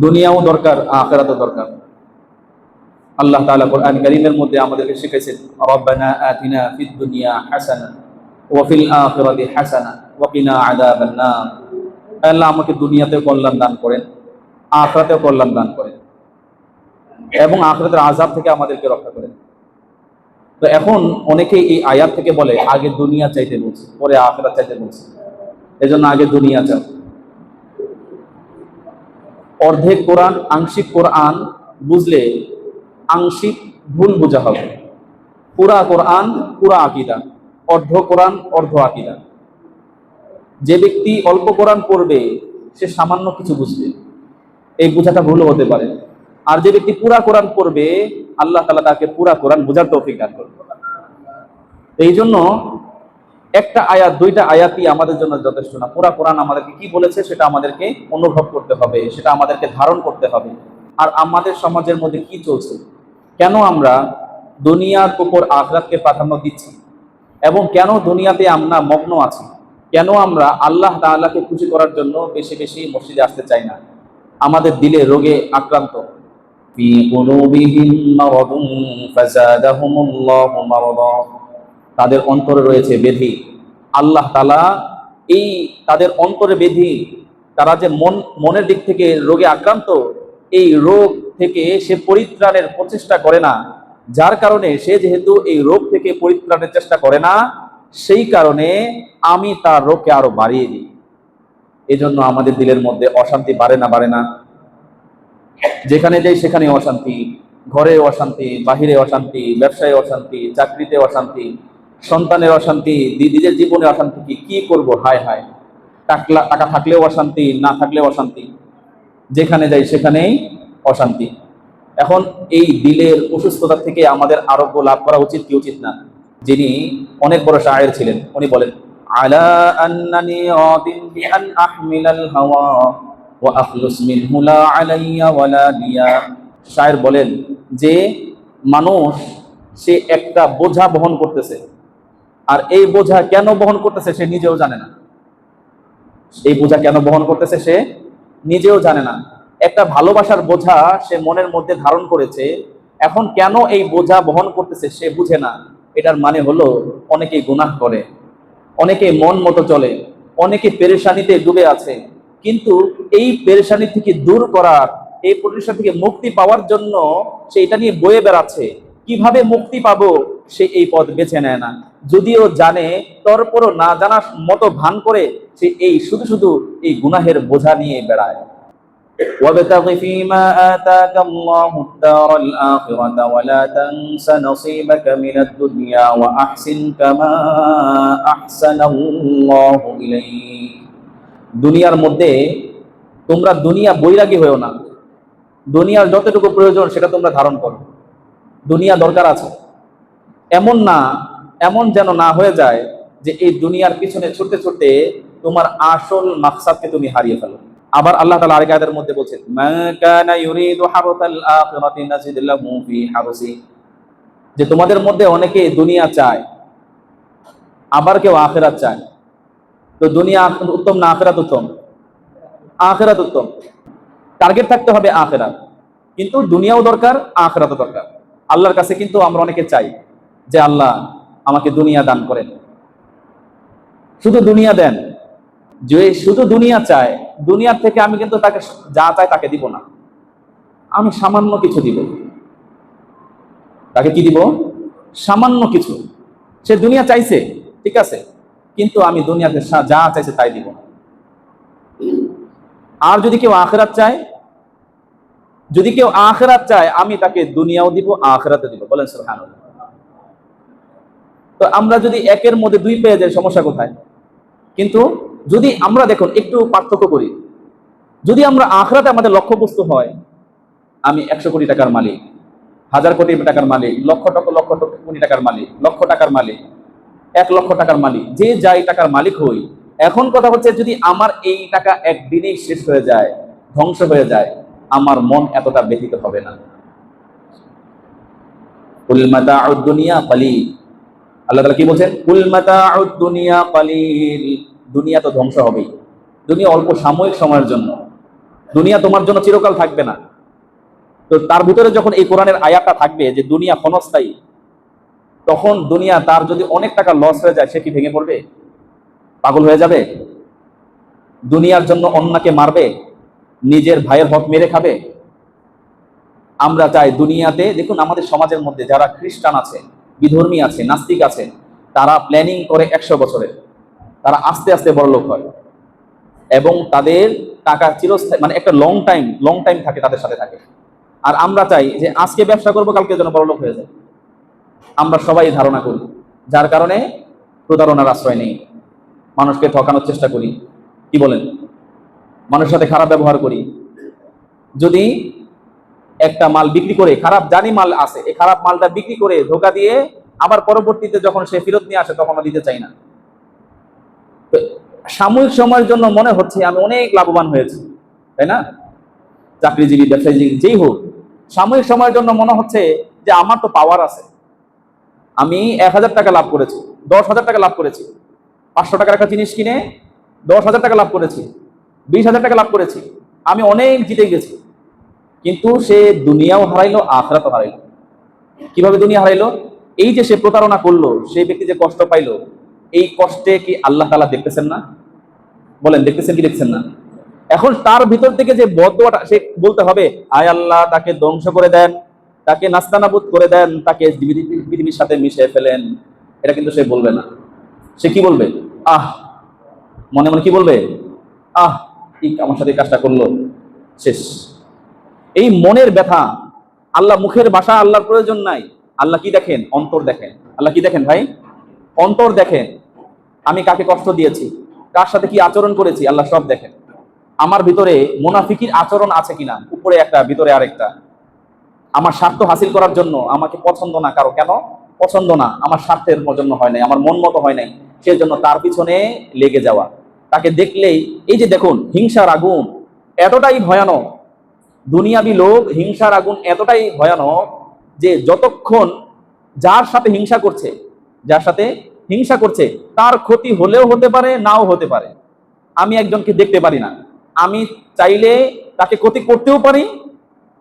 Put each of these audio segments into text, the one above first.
দুনিয়াও দরকার, আখিরাতও দরকার। আল্লাহ তাআলা কোরআন কারীমের মধ্যে আমাদেরকে শিখাইছেন, রব্বানা আতিনা ফিদ দুনিয়া হাসানা ওয়া ফিল আখিরাতি হাসানা ওয়া কিনা আযাবান নার। আল্লাহ আমাকে দুনিয়াতেও কল্যাণ দান করেন, আখিরাতেও কল্যাণ দান করেন এবং আখিরাতের আযাব থেকে আমাদেরকে রক্ষা করেন। তো এখন অনেকেই এই আয়াত থেকে বলে আগে দুনিয়া চাইতে বলছে, পরে আখিরাত চাইতে বলছে, এজন্য আগে দুনিয়া চাও। অর্ধেক কোরআন, আংশিক কোরআন বুঝলে আংশিক ভুল বোঝা হবে। পুরা কোরআন পুরা আকীদা, অর্ধ কোরআন অর্ধ আকীদা। যে ব্যক্তি অল্প কোরআন পড়বে সে সামান্য কিছু বুঝবে, এই বোঝাটা ভুল হতে পারে। আর যে ব্যক্তি পুরা কোরআন পড়বে আল্লাহ তাআলা তাকে পুরা কোরআন বোঝার তৌফিক দান করবে। এই জন্য একটা আয়াত, দুইটা আয়াতই আমাদের জন্য যথেষ্ট না। পুরা কোরআন আমাদেরকে কি বলেছে সেটা আমাদেরকে অনুভব করতে হবে, সেটা আমাদেরকে ধারণ করতে হবে। আর আমাদের সমাজের মধ্যে কি চলছে, কেন আমরা দুনিয়ার উপর আখিরাতকে প্রাধান্য দিচ্ছি এবং কেন দুনিয়াতে আমরা মগ্ন আছি, কেন আমরা আল্লাহ তাআলাকে খুশি করার জন্য বেশি বেশি মসজিদে আসতে চাই না, আমাদের দিলে রোগে আক্রান্ত। ফি কুলুবিহিম মারাদুন ফাযাদাহুমুল্লাহু মারাদা, তাদের অন্তরে রয়েছে ব্যাধি। আল্লাহ তাআলা এই তাদের অন্তরে ব্যাধি, তারা যে মনের দিক থেকে রোগে আক্রান্ত, এই রোগ থেকে সে পরিত্রাণের প্রচেষ্টা করে না। যার কারণে সে যেহেতু এই রোগ থেকে পরিত্রাণের চেষ্টা করে না, সেই কারণে আমি তার রোগকে আরো বাড়িয়ে দিই। এজন্য আমাদের দিলের মধ্যে অশান্তি বাড়ে না। যেখানে যাই সেখানে অশান্তি, ঘরে অশান্তি, বাহিরে অশান্তি, ব্যবসায় অশান্তি, চাকরিতে অশান্তি, সন্তানের অশান্তি, নিজের জীবনে অশান্তি। কি করব, হায় হায়। টাকা থাকলেও অশান্তি, না থাকলেও অশান্তি, যেখানে যাই সেখানেই অশান্তি। এখন এই দিলের অসুস্থতা থেকে আমাদের আরোগ্য লাভ করা উচিত কি উচিত না? যিনি অনেক বড় শায়ের ছিলেন, উনি বলেন, আলা আন্নানি রাদিন বিআন আহমিলাল হাওয়া ওয়া আখলুস মিনহু লা আলাইয়া ওয়ালা লিয়া। শায়ের বলেন যে মানুষ সে একটা বোঝা বহন করতেছে, আর এই বোঝা কেন বহন করতেছে সে নিজেও জানে না। এই বোঝা কেন বহন করতেছে সে নিজেও জানে না। একটা ভালোবাসার বোঝা সে মনের মধ্যে ধারণ করেছে, এখন কেন এই বোঝা বহন করতেছে সে বুঝে না। এটার মানে হলো অনেকেই গুনাহ করে, অনেকে মন মতো চলে, অনেকে পেরেশানিতে ডুবে আছে। কিন্তু এই পেরেশানি থেকে দূর করার, এই পেরেশানি থেকে মুক্তি পাওয়ার জন্য সে এটা নিয়ে বয়ে বেড়াচ্ছে। কিভাবে মুক্তি পাবো সে এই পথ বেছে নেয় না। যদিও জানে, তারপরও না জানার মতো ভান করে সে এই শুধু এই গুনাহের বোঝা নিয়ে বেড়ায়। وابتغ فيما آتاك الله الدار الآخرة ولا تنس نصيبك من الدنيا وأحسن كما أحسن الله إليك। দুনিয়ার মধ্যে তোমরা দুনিয়া বৈরাগী হয়েও না, দুনিয়ার যতটুকু প্রয়োজন সেটা তোমরা ধারণ করো। দুনিয়া দরকার আছে, এমন যেন না হয়ে যায় যে এই দুনিয়ার পিছনে ছুটতে ছুটতে তোমার আসল মাকসাদকে তুমি হারিয়ে ফেলো। আবার আল্লাহ তাআলা আরেক আয়াতের মধ্যে বলেছেন, মা কানা ইউরিদু হারসাল আখিরাতি নাজিদ লাহু ফি হারসি, যে তোমাদের মধ্যে অনেকে দুনিয়া চায়, আবার কেউ আখিরাত চায়। তো দুনিয়া উত্তম না আখিরাত উত্তম? আখিরাত উত্তম। টার্গেট থাকতে হবে আখিরাত, কিন্তু দুনিয়াও দরকার, আখিরাতও দরকার। আল্লাহর কাছে কিন্তু আমরা অনেকে চাই যে আল্লাহ আমাকে দুনিয়া দান করেন, শুধু দুনিয়া দেন। যে শুধু দুনিয়া চায়, দুনিয়ার থেকে আমি কিন্তু তাকে যা চাই তাকে দিব না, আমি সামান্য কিছু দিব। তাকে কি দিব? সামান্য কিছু। সে দুনিয়া চাইছে, ঠিক আছে, কিন্তু আমি দুনিয়াতে যা চাইছে তাই দিব। আর যদি কেউ আখিরাত চায়, আমি তাকে দুনিয়াও দিব, আখিরাতও দিব। বলেন সুবহানাল্লাহ। তো আমরা যদি একের মধ্যে দুই পেয়ে যাই, সমস্যা কোথায়? কিন্তু যদি আমরা দেখুন একটু পার্থক্য করি, যদি আমরা আখিরাতে আমাদের লক্ষ্যবস্তু হয়, আমি 100 কোটি টাকার মালিক, 1000 কোটি টাকার মালিক, লক্ষ কোটি টাকার মালিক, লক্ষ টাকার মালিক, 1 লক্ষ টাকার মালিক, যে যাই টাকার মালিক হই। এখন কথা হচ্ছে, যদি আমার এই টাকা একদিনেই শেষ হয়ে যায়, ধ্বংস হয়ে যায়, আমার মন এতটা ব্যথিত হবে না। কুল মাতাউদ দুনিয়া কালিল। আল্লাহ তাআলা কি বলছেন? কুল মাতাউদ দুনিয়া কালিল। দুনিয়া তো ধ্বংস হবেই, দুনিয়া অল্প সাময়িক সময়ের জন্য। দুনিয়া তোমার জন্য চিরকাল থাকবে না। তো তার ভিতরে যখন এই কোরআনের আয়াতটা থাকবে যে দুনিয়া ক্ষণস্থায়ী, তখন দুনিয়া তার যদি অনেক টাকা লস হয়ে যায়, সে কি ভেঙে পড়বে, পাগল হয়ে যাবে? দুনিয়ার জন্য অন্যকে মারবে, নিজের ভাইয়ের হক মেরে খাবে? আমরা চাই দুনিয়াতে, দেখুন আমাদের সমাজের মধ্যে যারা খ্রিস্টান আছে, বিধর্মী আছে, নাস্তিক আছে, তারা প্ল্যানিং করে 100 বছরের, তারা আস্তে আস্তে বড়লোক হয় এবং তাদের টাকা চিরস্থায়ী, মানে একটা লং টাইম থাকে, তাদের সাথে থাকে। আর আমরা চাই যে আজকে ব্যবসা করবো, কালকে যেন বড়লোক হয়ে যায়। আমরা সবাই ধারণা করি, যার কারণে প্রতারণার আশ্রয় নেই, মানুষকে ঠকানোর চেষ্টা করি, কি বলেন, মানুষের সাথে খারাপ ব্যবহার করি। যদি একটা মাল বিক্রি করে, খারাপ জানি মাল আছে, এই খারাপ মালটা বিক্রি করে ধোকা দিয়ে আবার পরবর্তীতে যখন সে ফেরত নিয়ে আসে তখন দিতে চাই না। তো সাময়িক সময়ের জন্য মনে হচ্ছে আমি অনেক লাভবান হয়েছি, তাই না? চাকরিজীবী, ব্যবসায়ী, যেই হোক, সাময়িক সময়ের জন্য মনে হচ্ছে যে আমার তো পাওয়ার আছে, আমি 1000 টাকা লাভ করেছি, 10,000 টাকা লাভ করেছি, 500 টাকার একটা জিনিস কিনে 10,000 টাকা লাভ করেছি, 20,000 টাকা লাভ করেছি, আমি অনেক জিতে গেছি। কিন্তু সে দুনিয়াও হারাইলো, আখিরাতও হারাইলো। কিভাবে দুনিয়া হারাইলো? এই যে সে প্রতারণা করলো, সেই ব্যক্তি যে কষ্ট পাইলো, এই কষ্টে কি আল্লাহ তাআলা দেখতেছেন না? বলেন, দেখতেছেন কি দেখছেন না? এখন তার ভিতর থেকে যে বদদোয়াটা সে বলতে হবে, আয় আল্লাহ তাকে ধ্বংস করে দেন, তাকে নাস্তানাবুদ করে দেন, তাকে পৃথিবীর সাথে মিশিয়ে ফেলেন, এটা কিন্তু সে বলবে না। সে কি বলবে? আহ, মনে মনে কি বলবে? আহ, ঠিক আমার সাথে কাজটা করলো, শেষ। এই মনের ব্যথা, আল্লাহ মুখের ভাষা আল্লাহর প্রয়োজন নাই। আল্লাহ কি দেখেন? অন্তর দেখেন। আল্লাহ কি দেখেন ভাই? অন্তর দেখেন। আমি কাকে কষ্ট দিয়েছি, কার সাথে কি আচরণ করেছি, আল্লাহ সব দেখেন। আমার ভিতরে মুনাফিকির আচরণ আছে কিনা, উপরে একটা ভিতরে আরেকটা। আমার স্বার্থ হাসিল করার জন্য আমাকে পছন্দ না, কারো কেন পছন্দ না? আমার স্বার্থের জন্য হয় নাই, আমার মন মতো হয় নাই, সেজন্য তার পিছনে লেগে যাওয়া। তাকে দেখলেই, এই যে দেখুন হিংসার আগুন এতটাই ভয়ানক, দুনিয়াবি লোভ, হিংসার আগুন এতটাই ভয়ানক যে যতক্ষণ যার সাথে হিংসা করছে, যার সাথে হিংসা করছে তার ক্ষতি হলেও হতে পারে, নাও হতে পারে। আমি একজনকে দেখতে পারি না, আমি চাইলে তাকে ক্ষতি করতেও পারি,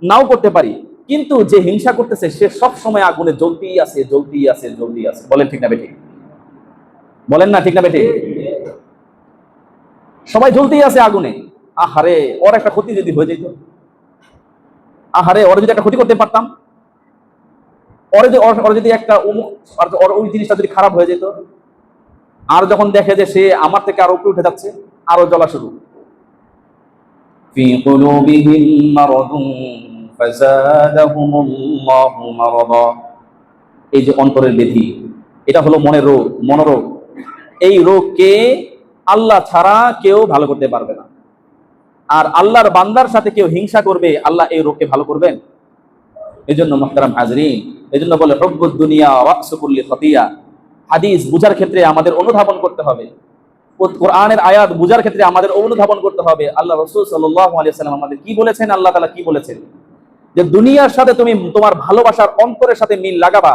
নাও করতে পারি, কিন্তু যে হিংসা করতেছে সে সব সময় আগুনে জ্বলতেই আছে, জ্বলতেই আছে, জ্বলতেই আছে। বলেন ঠিক না বেঠিক? বলেন না ঠিক না বেঠিক? সবাই জ্বলতেই আছে আগুনে। আহারে, ওর একটা ক্ষতি যদি হয়ে যেত, আহারে ওর যদি একটা ক্ষতি করতে পারতাম, ওর যদি একটা ওই জিনিসটা যদি খারাপ হয়ে যেত। আর যখন দেখে যে সে আমার থেকে আরো উপরে উঠে যাচ্ছে, আরো জ্বলা শুরু। ফি কুলুবিহিম মারাদুন ফাযাদাহুমুল্লাহু মারাদা। এই যে অন্তরের ব্যাধি, এটা হলো মনের রোগ, মনোরোগ। এই রোগকে আল্লাহ ছাড়া কেউ ভালো করতে পারবে না। আর আল্লাহর বান্দার সাথে কেউ হিংসা করবে, আল্লাহ এই রোগকে ভালো করবেন? এই জন্য মুহতারাম হাজরিন, এই জন্য বলে হুব্বুদ দুনিয়া রাসু কুল্লি খতিয়া। হাদিস বুঝার ক্ষেত্রে আমাদের অনুধাবন করতে হবে, কোরআনের আয়াত বুঝার ক্ষেত্রে আমাদের অনুধাবন করতে হবে। আল্লাহ রাসূল সাল্লাল্লাহু আলাইহি ওয়াসাল্লাম আমাদের কি বলেছেন, আল্লাহ তাআলা কি বলেছেন, যে দুনিয়ার সাথে তুমি তোমার ভালোবাসার অন্তরের সাথে মিল লাগাবা,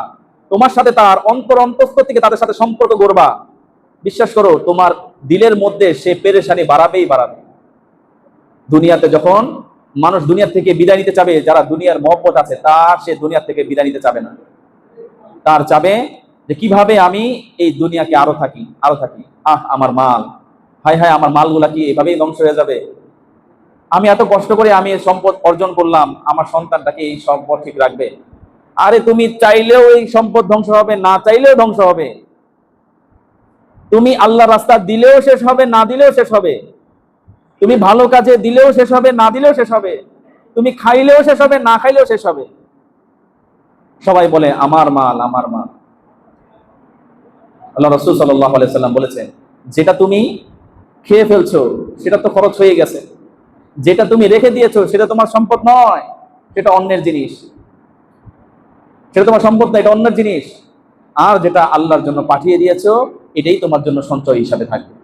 তোমার সাথে তার অন্তঃস্থ থেকে তাদের সাথে সম্পর্ক গড়বা। বিশ্বাস করো, তোমার দিলের মধ্যে সে পেরেশানি বাড়াবেই বাড়াবে। দুনিয়াতে যখন মানুষ দুনিয়া থেকে বিদায় নিতে চাবে, যারা দুনিয়ার মহব্বত আছে, তার সে দুনিয়া থেকে বিদায় নিতে চাবে না। তার চাবে যে কিভাবে আমি এই দুনিয়াকে আরো থাকি, আরো থাকি। আমার মাল, হায় হায়, আমার মালগুলা কি এভাবেই ধ্বংস হয়ে যাবে? আমি এত কষ্ট করে আমি সম্পদ অর্জন করলাম, আমার সন্তানটাকে এই সম্পদ ঠিক রাখবে? আরে তুমি চাইলেও এই সম্পদ ধ্বংস হবে, না চাইলেও ধ্বংস হবে। তুমি আল্লাহ রাস্তা দিলেও শেষ হবে, না দিলেও শেষ হবে। তুমি ভালো কাজে দিলেও শেষ হবে, না দিলেও শেষ হবে। তুমি খাইলেও শেষ হবে, না খাইলেও শেষ হবে। সবাই বলে আমার মাল, আমার মাল। আল্লাহ রাসূল সাল্লাল্লাহু আলাইহি সাল্লাম বলেছেন, যেটা তুমি খেয়ে ফেলছো সেটা তো খরচ হয়ে গেছে, যেটা তুমি রেখে দিয়েছো সেটা তোমার সম্পদ নয়, সেটা অন্যের জিনিস। সেটা তোমার সম্পদ না, এটা অন্যের জিনিস। আর যেটা আল্লাহর জন্য পাঠিয়ে দিয়েছো, এটাই তোমার জন্য সঞ্চয় হিসাবে থাকবে।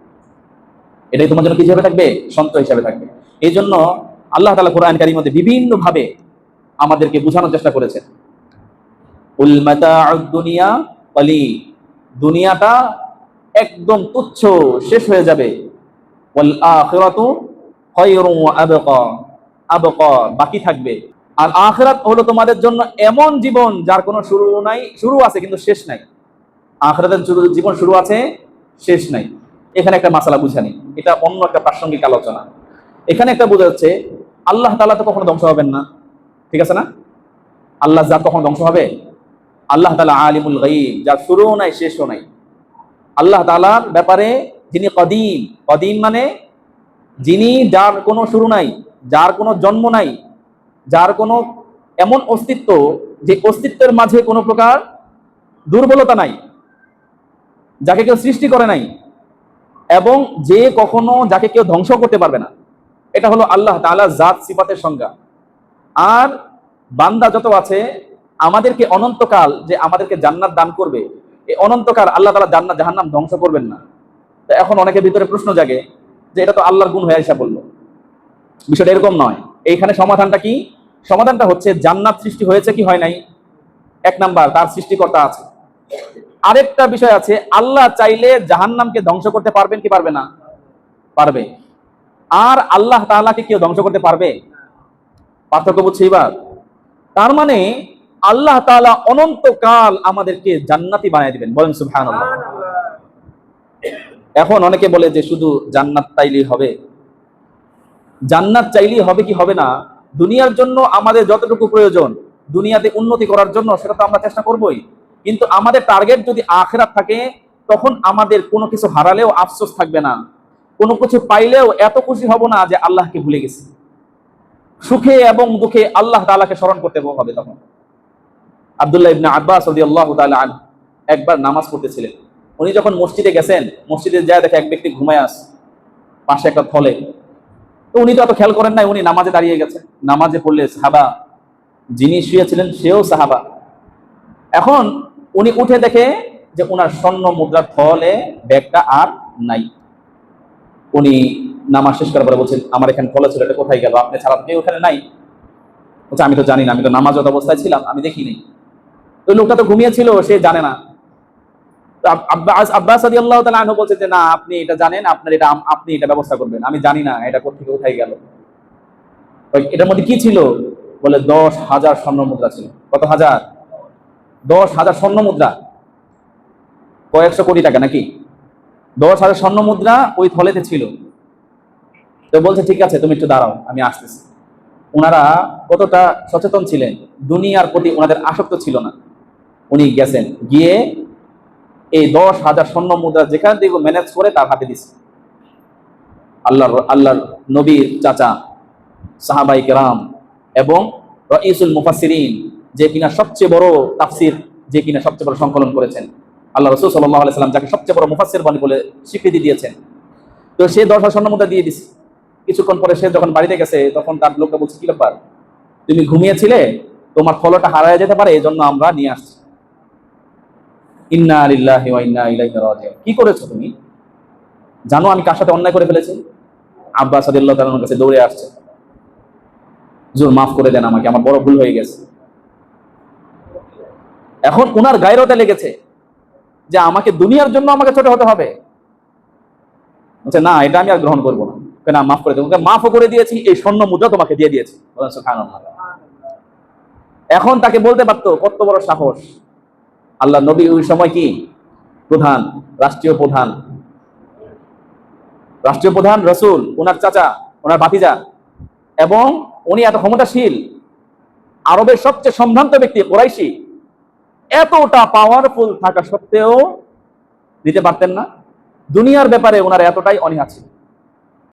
এটাই তোমার জন্য কি হিসাবে থাকবে? সঞ্চয় হিসাবে থাকবে। এই জন্য আল্লাহ তাআলা কোরআন কারীমের মধ্যে বিভিন্ন ভাবে আমাদেরকে বোঝানোর চেষ্টা করেছেন। উল মাতাউদ দুনিয়া কলিল, দুনিয়াটা একদম তুচ্ছ, শেষ হয়ে যাবে। ওয়াল আখিরাতু খায়রুন ওয়া আবকা, আবকা, বাকি থাকবে। আর আখিরাত হলো তোমাদের জন্য এমন জীবন যার কোনো শুরু নাই, শুরু আছে কিন্তু শেষ নাই। আখিরাতের জীবন শুরু আছে, শেষ নাই। এখানে একটা মাসালা বুঝানি, এটা অন্য একটা প্রাসঙ্গিক আলোচনা। এখানে একটা বোঝা যাচ্ছে আল্লাহ তাআলা তো কখনো ধ্বংস হবেন না, ঠিক আছে না? আল্লাহ জাত কখনো ধ্বংস হবে? আল্লাহ তাআলা আলিমুল গায়ব, যার শুরুও নাই শেষও নাই। আল্লাহ তাআলার ব্যাপারে যিনি কদিম, কদিম মানে যিনি, যার কোনো শুরু নাই, যার কোনো জন্ম নাই, যার কোনো এমন অস্তিত্ব যে অস্তিত্বের মাঝে কোনো প্রকার দুর্বলতা নাই, যাকে কেউ সৃষ্টি করে নাই, এবং যে কখনো যাকে কেউ ধ্বংস করতে পারবে না। এটা হলো আল্লাহ তাআলার জাত সিফাতের সংজ্ঞা। আর বান্দা যত আছে, আমাদেরকে অনন্তকাল যে আমাদেরকে জান্নাত দান করবে, এই অনন্তকাল আল্লাহ তাআলা জান্নাত জাহান্নাম ধ্বংস করবেন না। তো এখন অনেকের ভিতরে প্রশ্ন জাগে যে এটা তো আল্লাহর গুণ হয়ে আসা বললো। বিষয়টা এরকম নয়। এইখানে সমাধানটা কি? সমাধানটা হচ্ছে জান্নাত সৃষ্টি হয়েছে কি হয় নাই, এক নাম্বার তার সৃষ্টিকর্তা আছে। আরেকটা বিষয় আছে, আল্লাহ চাইলে জাহান্নামকে ধ্বংস করতে পারবেন কি পারবে না? পারবে। আর আল্লাহ তাআলাকে কেউ ধ্বংস করতে পারবে? পার্থক্য বুঝছি এবার? তার মানে আল্লাহ তাআলা অনন্তকাল আমাদেরকে জান্নাতি বানিয়ে দিবেন, বলেন সুবহানাল্লাহ। এখন অনেকে বলে যে শুধু জান্নাত চাইলেই হবে। জান্নাত চাইলেই হবে কি হবে না, দুনিয়ার জন্য আমাদের যতটুকু প্রয়োজন দুনিয়াতে উন্নতি করার জন্য সেটা তো আমরা চেষ্টা করবই, কিন্তু আমাদের টার্গেট যদি আখিরাত থাকে, তখন আমাদের কোনো কিছু হারালেও আফসোস থাকবে না, কোনো কিছু পাইলেও এত খুশি হব না যে আল্লাহকে ভুলে গেছি। সুখে এবং দুঃখে আল্লাহ তাআলাকে স্মরণ করতে হবে তখন। আব্দুল্লাহ ইবনে আব্বাস রাদিয়াল্লাহু তাআলা আনহু একবার নামাজ পড়তেছিলেন। উনি যখন মসজিদে গেছেন, মসজিদে যায় দেখে এক ব্যক্তি ঘুমায় আছে পাশে একটা থলে। তো উনি তো এত খেয়াল করেন নাই, উনি নামাজে দাঁড়িয়ে গেছেন। নামাজে পড়লে সাহাবা, যিনি শুয়েছিলেন সেও সাহাবা। এখন উনি উঠে দেখে যে উনার স্বর্ণ মুদ্রার থলে ব্যাগটা আর নাই। উনি নামাজ শেষ করার পরে বলছেন, আমার এখানে থলে ছিল, এটা কোথায় গেল? আপনি ছাড়া কেউ ওখানে নাই। বলছে, আমি তো জানি না, আমি তো নামাজত অবস্থায় ছিলাম, আমি দেখিনি। ওই লোকটা তো ঘুমিয়েছিল, সে জানে না। আব্বাস রাদিয়াল্লাহু তাআলা আনহু বলছে যে না, আপনি এটা জানেন, আপনার এটা আপনি এটা ব্যবস্থা করবেন, আমি জানি না এটা কোথেকে কোথায় গেল। এটার মধ্যে কি ছিল? বলে 10,000 স্বর্ণ মুদ্রা ছিল। কত হাজার? 10,000 স্বর্ণ মুদ্রা। কয়েকশো কোটি টাকা নাকি? 10,000 স্বর্ণ মুদ্রা ওই থলেতে ছিল। তো বলছে ঠিক আছে, তুমি একটু দাঁড়াও, আমি আসতেছি। ওনারা কতটা সচেতন ছিলেন, দুনিয়ার প্রতি ওনাদের আসক্ত ছিল না। উনি গেছেন, গিয়ে এই 10,000 স্বর্ণ মুদ্রা যেখান থেকে ম্যানেজ করে তার হাতে দিচ্ছে। আল্লাহর নবীর চাচা, সাহাবায়ে কেরাম এবং রাইসুল মুফাসসিরিন, যে কিনা সবচেয়ে বড় তাফসীর, যে কিনা সবচেয়ে বড় সংকলন করেছেন, আল্লাহ রাসূল সাল্লাল্লাহু আলাইহি সাল্লাম যাকে সবচেয়ে বড় মুফাসসির বলে স্বীকৃতি দিয়েছেন, তো সে 10,000 স্বর্ণ মুদ্রা দিয়ে দিছে। কিছুক্ষণ পরে সে যখন বাড়িতে গেছে, তখন তার লোকটা বলছে, কি ব্যাপার, তুমি ঘুমিয়েছিলে, তোমার ফলটা হারায় যেতে পারে, এই জন্য আমরা নিয়ে আসছি। ইন্না লিল্লাহি ওয়া ইন্না ইলাইহি রাজিউন। কি করেছো তুমি? জানো আমি কার সাথে অন্যায় করে ফেলেছি? আব্বাস রাদিয়াল্লাহু তাআলার কাছে দৌড়ে আসছে, হুজুর মাফ করে দেন আমাকে, আমার বড় ভুল হয়ে গেছে। এখন উনার গায়রতে লেগেছে যে আমাকে দুনিয়ার জন্য আমাকে ছোট হতে হবে। বলছে না, এটা আমি আর গ্রহণ করবো না। না, মাফ করে দেবো। মাফও করে দিয়েছি, এই স্বর্ণ মুদ্রা তোমাকে দিয়ে দিয়েছি। সুবহানাল্লাহ। এখন তাকে বলতে পারতো, কত বড় সাহস। আল্লাহ নবী ওই সময় কি প্রধান, রাষ্ট্রীয় প্রধান রাসূল, ওনার চাচা, ওনার ভাতিজা, এবং উনি এত ক্ষমতাশীল, আরবের সবচেয়ে সম্ভ্রান্ত ব্যক্তি, কুরাইশি, এতটা পাওয়ারফুল থাকা সত্ত্বেও দিতে পারতেন না। দুনিয়ার ব্যাপারে ওনার এতটাই অনীহা ছিল।